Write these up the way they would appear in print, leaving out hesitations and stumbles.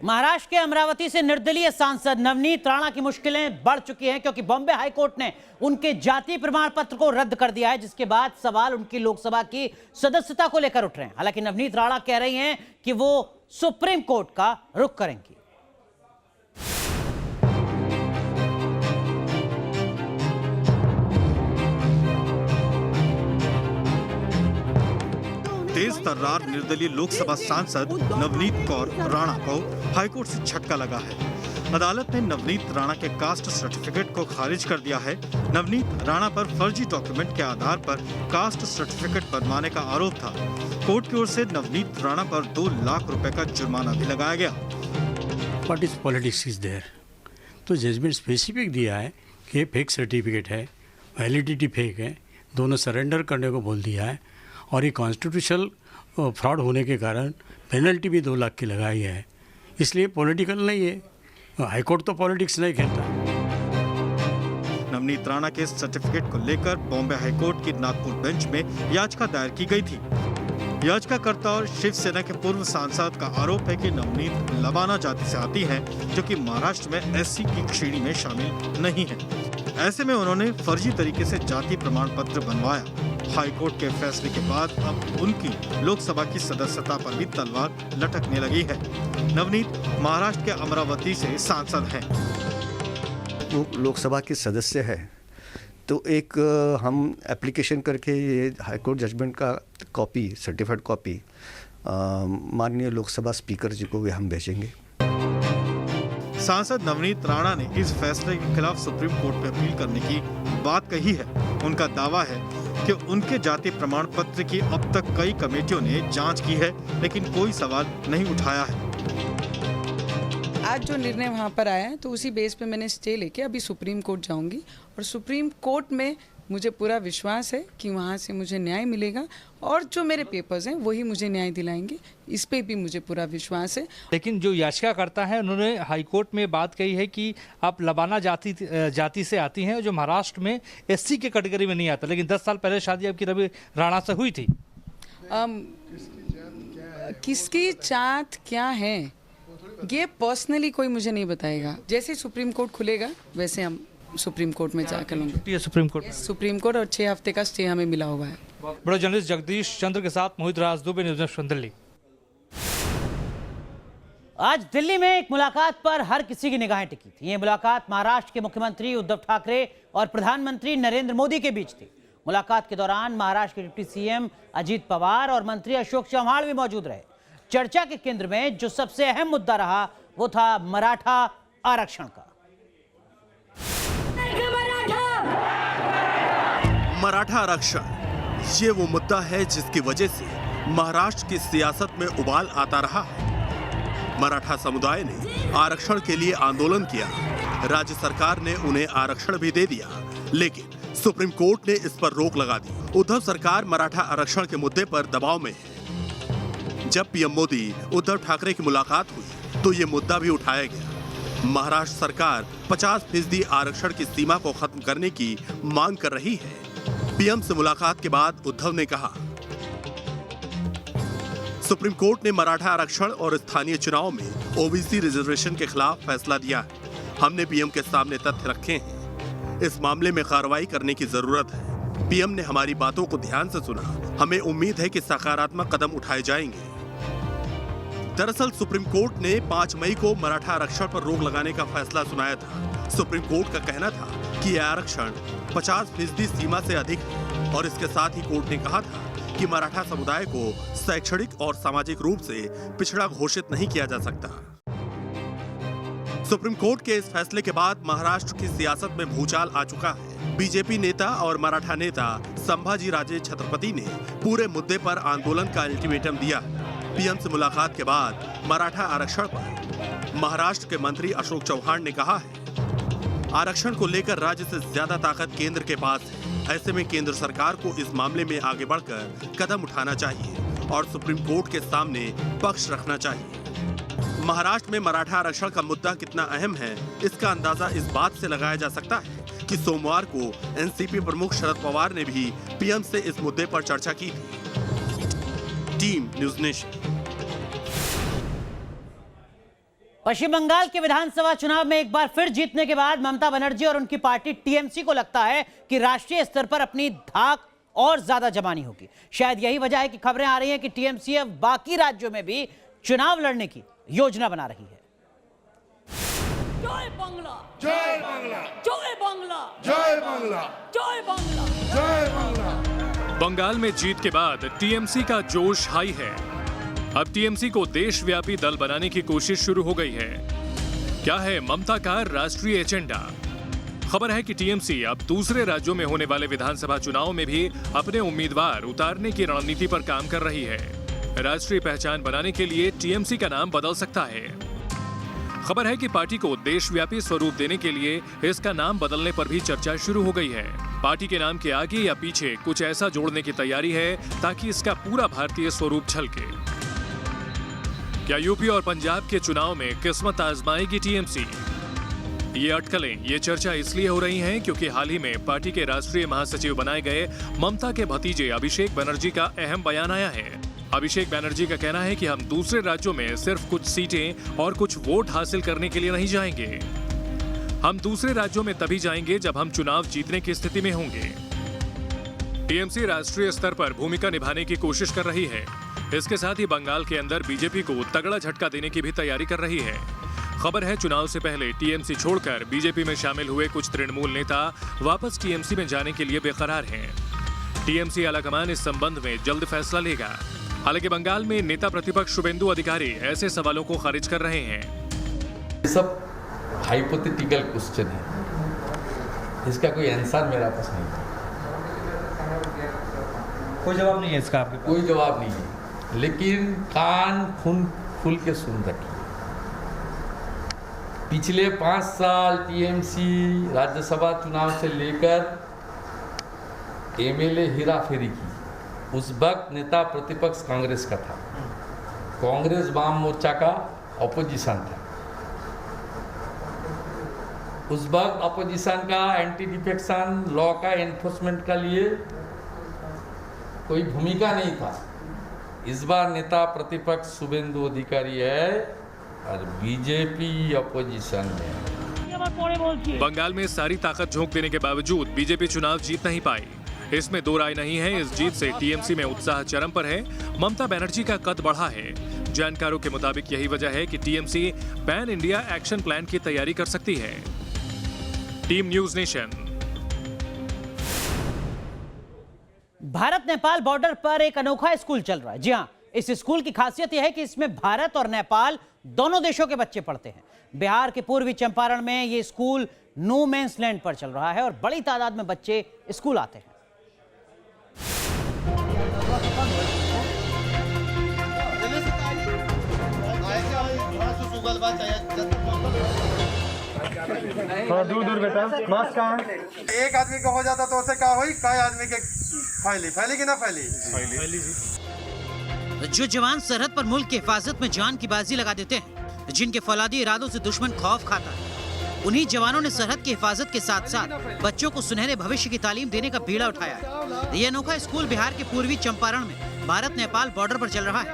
महाराष्ट्र के अमरावती से निर्दलीय सांसद नवनीत राणा की मुश्किलें बढ़ चुकी हैं क्योंकि बॉम्बे हाईकोर्ट ने उनके जाति प्रमाण पत्र को रद्द कर दिया है, जिसके बाद सवाल उनकी लोकसभा की सदस्यता को लेकर उठ रहे हैं। हालांकि नवनीत राणा कह रही हैं कि वो सुप्रीम कोर्ट का रुख करेंगी। तेज तर्रार निर्दलीय लोकसभा सांसद नवनीत कौर राणा को हाईकोर्ट से झटका लगा है। अदालत ने नवनीत राणा के कास्ट सर्टिफिकेट को खारिज कर दिया है। नवनीत राणा पर फर्जी डॉक्यूमेंट के आधार पर कास्ट सर्टिफिकेट बनवाने का आरोप था। कोर्ट की ओर से नवनीत राणा पर 2 लाख रुपए का जुर्माना भी लगाया गया। What is politics is there, तो जजमेंट स्पेसिफिक दिया है कि फेक सर्टिफिकेट है, वैलिडिटी फेक है, दोनों सरेंडर करने को बोल दिया है और ये कॉन्स्टिट्यूशनल फ्रॉड होने के कारण पेनल्टी भी 2 लाख की लगाई है। इसलिए पॉलिटिकल नहीं है, हाईकोर्ट तो पॉलिटिक्स नहीं खेलता। नवनीत राणा के सर्टिफिकेट को लेकर बॉम्बे हाईकोर्ट की नागपुर बेंच में याचिका दायर की गई थी। याचिकाकर्ता और शिवसेना के पूर्व सांसद का आरोप है कि नवनीत लबाना जाति से आती हैं, जो कि महाराष्ट्र में एससी की श्रेणी में शामिल नहीं है। ऐसे में उन्होंने फर्जी तरीके से जाति प्रमाण पत्र बनवाया। हाईकोर्ट के फैसले के बाद अब उनकी लोकसभा की सदस्यता पर भी तलवार लटकने लगी है। नवनीत महाराष्ट्र के अमरावती से सांसद हैं। वो लोकसभा के सदस्य है, तो एक हम एप्लीकेशन करके ये हाईकोर्ट जजमेंट का कॉपी, सर्टिफाइड कॉपी माननीय लोकसभा स्पीकर जी को भी हम भेजेंगे। सांसद नवनीत राणा ने इस फैसले के खिलाफ सुप्रीम कोर्ट में अपील करने की बात कही है। उनका दावा है कि उनके जाति प्रमाण पत्र की अब तक कई कमेटियों ने जांच की है, लेकिन कोई सवाल नहीं उठाया है। आज जो निर्णय वहाँ पर आया है तो उसी बेस पे मैंने स्टे लेके अभी सुप्रीम कोर्ट जाऊंगी और सुप्रीम कोर्ट में मुझे पूरा विश्वास है कि वहाँ से मुझे न्याय मिलेगा और जो मेरे पेपर्स हैं वही मुझे न्याय दिलाएंगे। इस पे भी मुझे पूरा विश्वास है। लेकिन जो याचिकाकर्ता है उन्होंने हाईकोर्ट में बात कही है कि आप लबाना जाति से आती हैं, जो महाराष्ट्र में एससी के कैटेगरी में नहीं आता, लेकिन 10 साल पहले शादी आपकी रवि राणा से हुई थी। किसकी जात क्या है ये पर्सनली कोई मुझे नहीं बताएगा। जैसे सुप्रीम कोर्ट खुलेगा वैसे हम सुप्रीम कोर्ट में जाकर लूँगे। सुप्रीम कोर्ट और 6 हफ्ते का स्टे हमें मिला हुआ है। बड़े जर्नलिस्ट जगदीश चंद्र के साथ मोहित राज दुबे, न्यूज़ नेशन दिल्ली। आज दिल्ली में एक मुलाकात पर हर किसी की निगाहें टिकी थी। ये मुलाकात महाराष्ट्र के मुख्यमंत्री उद्धव ठाकरे और प्रधानमंत्री नरेंद्र मोदी के बीच थी। मुलाकात के दौरान महाराष्ट्र के डिप्टी सीएम अजीत पवार और मंत्री अशोक चव्हाण भी मौजूद रहे। चर्चा के केंद्र में जो सबसे अहम मुद्दा रहा वो था मराठा आरक्षण का। मराठा आरक्षण ये वो मुद्दा है जिसकी वजह से महाराष्ट्र की सियासत में उबाल आता रहा है। मराठा समुदाय ने आरक्षण के लिए आंदोलन किया, राज्य सरकार ने उन्हें आरक्षण भी दे दिया, लेकिन सुप्रीम कोर्ट ने इस पर रोक लगा दी। उद्धव सरकार मराठा आरक्षण के मुद्दे पर दबाव में है। जब पीएम मोदी उद्धव ठाकरे की मुलाकात हुई तो ये मुद्दा भी उठाया गया। महाराष्ट्र सरकार 50% आरक्षण की सीमा को खत्म करने की मांग कर रही है। पीएम से मुलाकात के बाद उद्धव ने कहा, सुप्रीम कोर्ट ने मराठा आरक्षण और स्थानीय चुनाव में ओबीसी रिजर्वेशन के खिलाफ फैसला दिया है। हमने पीएम के सामने तथ्य रखे हैं। इस मामले में कार्रवाई करने की जरूरत है। पीएम ने हमारी बातों को ध्यान से सुना। हमें उम्मीद है कि सकारात्मक कदम उठाए जाएंगे। दरअसल सुप्रीम कोर्ट ने 5 मई को मराठा आरक्षण पर रोक लगाने का फैसला सुनाया था। सुप्रीम कोर्ट का कहना था कि यह आरक्षण 50% सीमा से अधिक है और इसके साथ ही कोर्ट ने कहा था कि मराठा समुदाय को शैक्षणिक और सामाजिक रूप से पिछड़ा घोषित नहीं किया जा सकता। सुप्रीम कोर्ट के इस फैसले के बाद महाराष्ट्र की सियासत में भूचाल आ चुका है। बीजेपी नेता और मराठा नेता संभाजी राजे छत्रपति ने पूरे मुद्दे पर आंदोलन का अल्टीमेटम दिया। पीएम से मुलाकात के बाद मराठा आरक्षण पर महाराष्ट्र के मंत्री अशोक चव्हाण ने कहा है, आरक्षण को लेकर राज्य से ज्यादा ताकत केंद्र के पास है। ऐसे में केंद्र सरकार को इस मामले में आगे बढ़कर कदम उठाना चाहिए और सुप्रीम कोर्ट के सामने पक्ष रखना चाहिए। महाराष्ट्र में मराठा आरक्षण का मुद्दा कितना अहम है, इसका अंदाजा इस बात से लगाया जा सकता है कि सोमवार को एनसीपी प्रमुख शरद पवार ने भी पीएम से इस मुद्दे पर चर्चा की थी। Team News Nation. Paschim Bangal के विधानसभा चुनाव में एक बार फिर जीतने के बाद ममता बनर्जी और उनकी पार्टी टीएमसी को लगता है कि राष्ट्रीय स्तर पर अपनी धाक और ज्यादा जमानी होगी। शायद यही वजह है कि खबरें आ रही हैं कि टीएमसी अब बाकी राज्यों में भी चुनाव लड़ने की योजना बना रही है। जय बांग्ला, जय बांग्ला, जय बांग्ला, जय बांग्ला, जय बांग्ला, जय बांग्ला। बंगाल में जीत के बाद टीएमसी का जोश हाई है। अब टीएमसी को देशव्यापी दल बनाने की कोशिश शुरू हो गई है। क्या है ममता का राष्ट्रीय एजेंडा? खबर है कि टीएमसी अब दूसरे राज्यों में होने वाले विधानसभा चुनाव में भी अपने उम्मीदवार उतारने की रणनीति पर काम कर रही है। राष्ट्रीय पहचान बनाने के लिए टीएमसी का नाम बदल सकता है। खबर है कि पार्टी को देशव्यापी स्वरूप देने के लिए इसका नाम बदलने पर भी चर्चा शुरू हो गई है। पार्टी के नाम के आगे या पीछे कुछ ऐसा जोड़ने की तैयारी है ताकि इसका पूरा भारतीय स्वरूप झलके। क्या यूपी और पंजाब के चुनाव में किस्मत आजमाएगी टीएमसी? ये अटकलें, ये चर्चा इसलिए हो रही हैं क्योंकि हाल ही में पार्टी के राष्ट्रीय महासचिव बनाए गए ममता के भतीजे अभिषेक बनर्जी का अहम बयान आया है। अभिषेक बनर्जी का कहना है कि हम दूसरे राज्यों में सिर्फ कुछ सीटें और कुछ वोट हासिल करने के लिए नहीं जाएंगे। हम दूसरे राज्यों में तभी जाएंगे जब हम चुनाव जीतने की स्थिति में होंगे। टीएमसी राष्ट्रीय स्तर पर भूमिका निभाने की कोशिश कर रही है। इसके साथ ही बंगाल के अंदर बीजेपी को तगड़ा झटका देने की भी तैयारी कर रही है। खबर है चुनाव से पहले टीएमसी छोड़कर बीजेपी में शामिल हुए कुछ तृणमूल नेता वापस टीएमसी में जाने के लिए बेकरार हैं। टीएमसी आलाकमान इस संबंध में जल्द फैसला लेगा। हालांकि बंगाल में नेता प्रतिपक्ष शुभेंदु अधिकारी ऐसे सवालों को खारिज कर रहे हैं। ये सब हाइपोथेटिकल क्वेश्चन है, इसका कोई आंसर मेरा पास नहीं है। कोई जवाब नहीं है इसका? आपके कोई जवाब नहीं है, लेकिन कान खुल के सुन रखिए। पिछले 5 साल टीएमसी राज्यसभा चुनाव से लेकर एमएलए हेराफेरी की। उस वक्त नेता प्रतिपक्ष कांग्रेस का था। कांग्रेस वाम मोर्चा का अपोजिशन था। उस वक्त अपोजिशन का एंटी डिफेक्शन लॉ का एनफोर्समेंट का लिए कोई भूमिका नहीं था। इस बार नेता प्रतिपक्ष शुभेंदु अधिकारी है और बीजेपी अपोजिशन में। बंगाल में सारी ताकत झोंक देने के बावजूद बीजेपी चुनाव जीत नहीं पाई। इसमें दो राय नहीं है। इस जीत से टीएमसी में उत्साह चरम पर है। ममता बनर्जी का कद बढ़ा है। जानकारों के मुताबिक यही वजह है कि TMC pan India action plan की तैयारी कर सकती है। Team news nation. Bharat Nepal border पर एक अनोखा स्कूल चल रहा है। जी हां, इस स्कूल की खासियत यह है कि इसमें भारत और नेपाल दोनों देशों के बच्चे पढ़ते हैं। बिहार के पूर्वी चंपारण में यह स्कूल नो मेंस लैंड पर चल रहा है और बड़ी तादाद में बच्चे स्कूल आते हैं। थोड़ा दूर बेटा, मास्क कहाँ? एक आदमी का हो जाता तो उसे कहा हुई कई आदमी के फैली कि ना फैली। जो जवान सरहद पर मुल्क की हिफाजत में जान की बाजी लगा देते हैं, जिनके फौलादी इरादों से दुश्मन खौफ खाता है, उन्हीं जवानों ने सरहद की हिफाजत के साथ साथ बच्चों को सुनहरे भविष्य की तालीम देने का बीड़ा उठाया है। ये अनोखा स्कूल बिहार के पूर्वी चंपारण में भारत नेपाल बॉर्डर पर चल रहा है।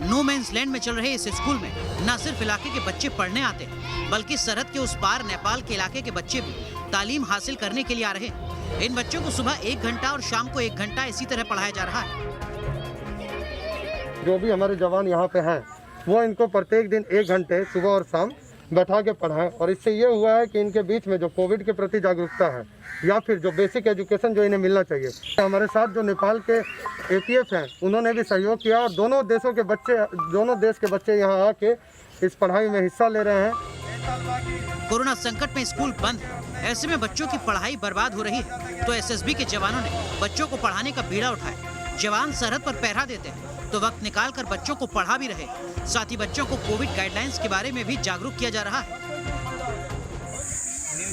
नो मेंस लैंड में चल रहे इस स्कूल में न सिर्फ इलाके के बच्चे पढ़ने आते हैं, बल्कि सरहद के उस पार नेपाल के इलाके के बच्चे भी तालीम हासिल करने के लिए आ रहे हैं। इन बच्चों को सुबह 1 घंटा और शाम को 1 घंटा इसी तरह पढ़ाया जा रहा है। जो भी हमारे जवान यहाँ पे हैं, वो इनको प्रत्येक दिन 1 घंटे सुबह और शाम बैठा के पढ़ाएं। और इससे ये हुआ है कि इनके बीच में जो कोविड के प्रति जागरूकता है या फिर जो बेसिक एजुकेशन जो इन्हें मिलना चाहिए, हमारे साथ जो नेपाल के एटीएफ हैं उन्होंने भी सहयोग किया और दोनों देश के बच्चे यहाँ आके इस पढ़ाई में हिस्सा ले रहे हैं। कोरोना संकट में स्कूल बंद है, ऐसे में बच्चों की पढ़ाई बर्बाद हो रही है, तो एसएसबी के जवानों ने बच्चों को पढ़ाने का बीड़ा उठाया। जवान सरहद पर पहरा देते हैं तो वक्त निकाल कर बच्चों को पढ़ा भी रहे। साथ ही बच्चों को कोविड गाइडलाइंस के बारे में भी जागरूक किया जा रहा है।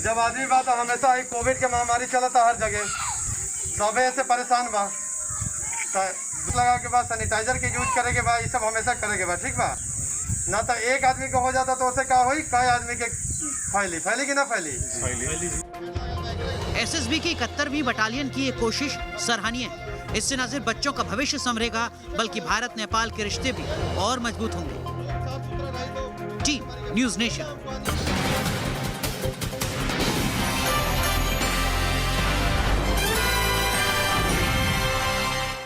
जब आदमी बात हमेशा ही कोविड के महामारी चला था हर जगह, सब ऐसे परेशान बा लगा के बाद सैनिटाइजर के यूज करे के बाद ये सब हमेशा करे के बाद, ठीक बा ना तो एक आदमी को हो जाता तो उसे क्या हुई, कई आदमी के फैली कि ना फैली। एसएसबी की 71वीं बटालियन की ये कोशिश सराहनीय है। इससे न सिर्फ बच्चों का भविष्य संवरेगा बल्कि भारत नेपाल के रिश्ते भी और मजबूत होंगे। Team News nation.